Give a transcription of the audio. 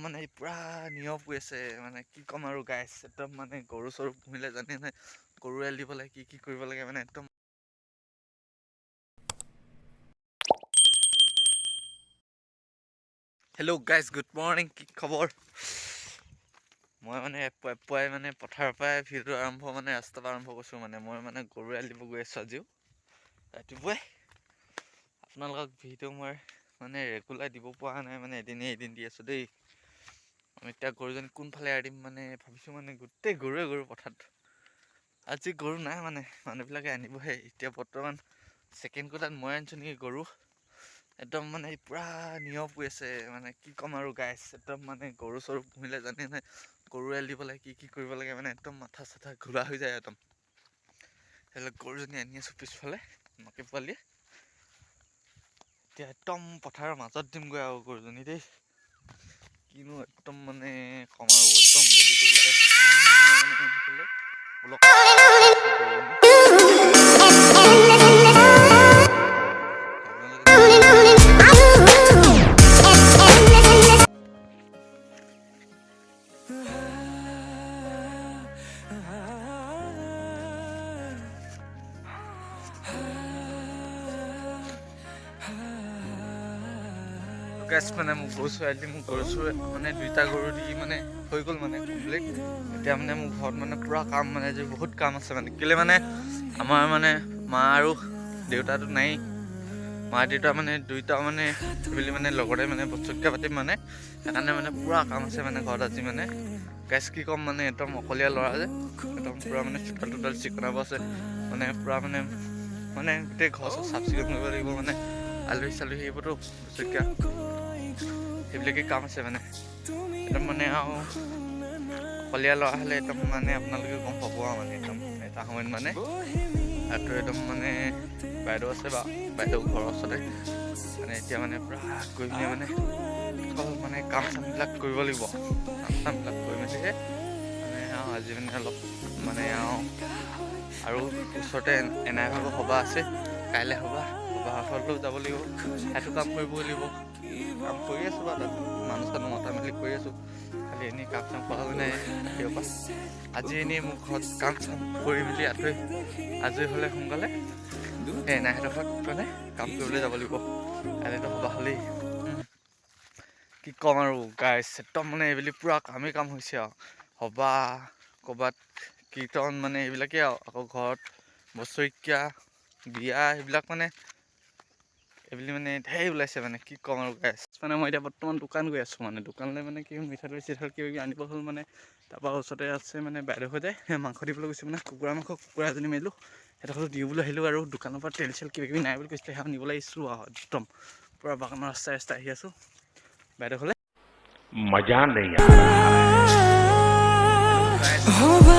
মানে পুৰা নিয়ম হৈ আছে মানে কি ক'ম আৰু গাইছ একদম মানে গৰু চৰু পুহিলে জানে নাই গৰু এৰাল দিব লাগে কি কৰিব লাগে মানে একদম হেল্ল' গাইজ গুড মৰ্ণিং কি খবৰ মই মানে পুৱাই মানে পথাৰৰ পৰাই ভিডিঅ'টো আৰম্ভ মানে ৰাস্তাৰ পৰা আৰম্ভ কৰিছোঁ মানে মই মানে গৰু এৰাল দিব গৈ আছোঁ আজিও ৰাতিপুৱাই আপোনালোকক ভিডিঅ' মই মানে ৰেগুলাৰ দিব পৰা নাই মানে এদিন দি আছোঁ দেই আমি এতিয়া গৰুজনী কোনফালে এৰি দিম মানে ভাবিছোঁ মানে গোটেই গৰু পথাৰত আজি গৰু নাই মানে মানুহবিলাকে আনিবহে এতিয়া বৰ্তমান ছেকেণ্ড কোটাত মই আনিছোঁ নেকি গৰু একদম মানে পুৰা নিয়ম হৈ আছে মানে কি ক'ম আৰু গাইছ একদম মানে গৰু চৰু পুহিলে জানে নাই গৰু এৰাল দিব লাগে কি কৰিব লাগে মানে একদম মাথা চাথা ঘোলা হৈ যায় একদম সেইবিলাক গৰুজনী আনি আছোঁ পিছফালে মাকে পোৱালিয়ে এতিয়া একদম পথাৰৰ মাজত দিমগৈ আৰু গৰুজনী দেই কিনো একদম মানে কম আৰু একদম বেলিটো ওলাই আছে গাইছ মানে মোক গৰু চৰাইল দি মোক গৰু চৰাই মানে দুইটা গৰু দি মানে হৈ গ'ল মানে কমপ্লিট এতিয়া মানে মোৰ ঘৰত মানে পুৰা কাম মানে যে বহুত কাম আছে মানে কেলৈ মানে আমাৰ মানে মা আৰু দেউতাটো নাই মা দেউতা মানে দুইটা মানে বুলি মানে লগতে মানে বস্তু পাতিম মানে সেইকাৰণে মানে পুৰা কাম আছে মানে ঘৰত আজি মানে গাইছ কি ক'ম মানে একদম অকলীয়া ল'ৰা যে একদম পুৰা মানে চোতাল তোতাল চিকুণাব আছে মানে পুৰা মানে গোটেই ঘৰ চৰ চাফ চিকুণ কৰিব লাগিব মানে আলহী চালহী আহিবতো বস্তু সেইবিলাকে কাম আছে মানে একদম মানে আৰু অকলীয়া ল'ৰা হ'লে একদম মানে আপোনালোকে গম পাব আৰু মানে একদম এটা সময়ত মানে আৰু একদম মানে বাইদেউ আছে বা বাইদেউ ঘৰৰ ওচৰতে মানে এতিয়া মানে পুৰা গৈ পিনে মানে মানে কাম চামবিলাক কৰিব লাগিব কাম চামবিলাক কৰি মেলিহে মানে আজি মানে অলপ মানে আৰু ওচৰতে এনাই ভাগৰ সভা আছে কাইলৈ সভালৈও যাব লাগিব সেইটো কাম কৰিবই লাগিব কাম কৰি আছোঁ বাৰু তাত মানুহ চানুহ মতা মেলি কৰি আছোঁ খালি এনেই কাম চাম কৰা নাই ৰাতিপুৱাৰ পৰা আজি এনেই মোৰ ঘৰত কাম চাম কৰি মেলি আজৰি হ'লে সোনকালে সেই এনাইহঁতৰ ঘৰত মানে কাম কৰিবলৈ যাব লাগিব কাইলৈতো সভা হ'লেই কি ক'ম আৰু গাইছ একদম মানে এইবুলি পুৰা কামেই কাম হৈছে আৰু সভা ক'ৰবাত কীৰ্তন মানে এইবিলাকেই আৰু আকৌ ঘৰত বছৰেকীয়া বিয়া সেইবিলাক মানে এইবুলি মানে ধেৰ ওলাইছে মানে কি ক'ম আৰু গাইছ মানে মই এতিয়া বৰ্তমান দোকান গৈ আছোঁ মানে দোকানলৈ মানে কি মিঠাদৈ চিঠাদৈ কিবা আনিব হ'ল মানে তাৰপৰা ওচৰতে আছে মানে বাইদেউ সৈতে মাংস দিবলৈ গৈছোঁ মানে কুকুৰা এজনী মাৰিলোঁ সিহঁতক দিওঁ বুলি আহিলোঁ আৰু দোকানৰ পৰা তেল চেল কিবা কিবি নাই বুলি কৈছিলে সেয়া নিবলৈ আহিছোঁ আৰু একদম পুৰা বাগানৰ ৰাস্তাই আহি আছোঁ বাইদেউ হ'লে मजा नहीं आ रहा है।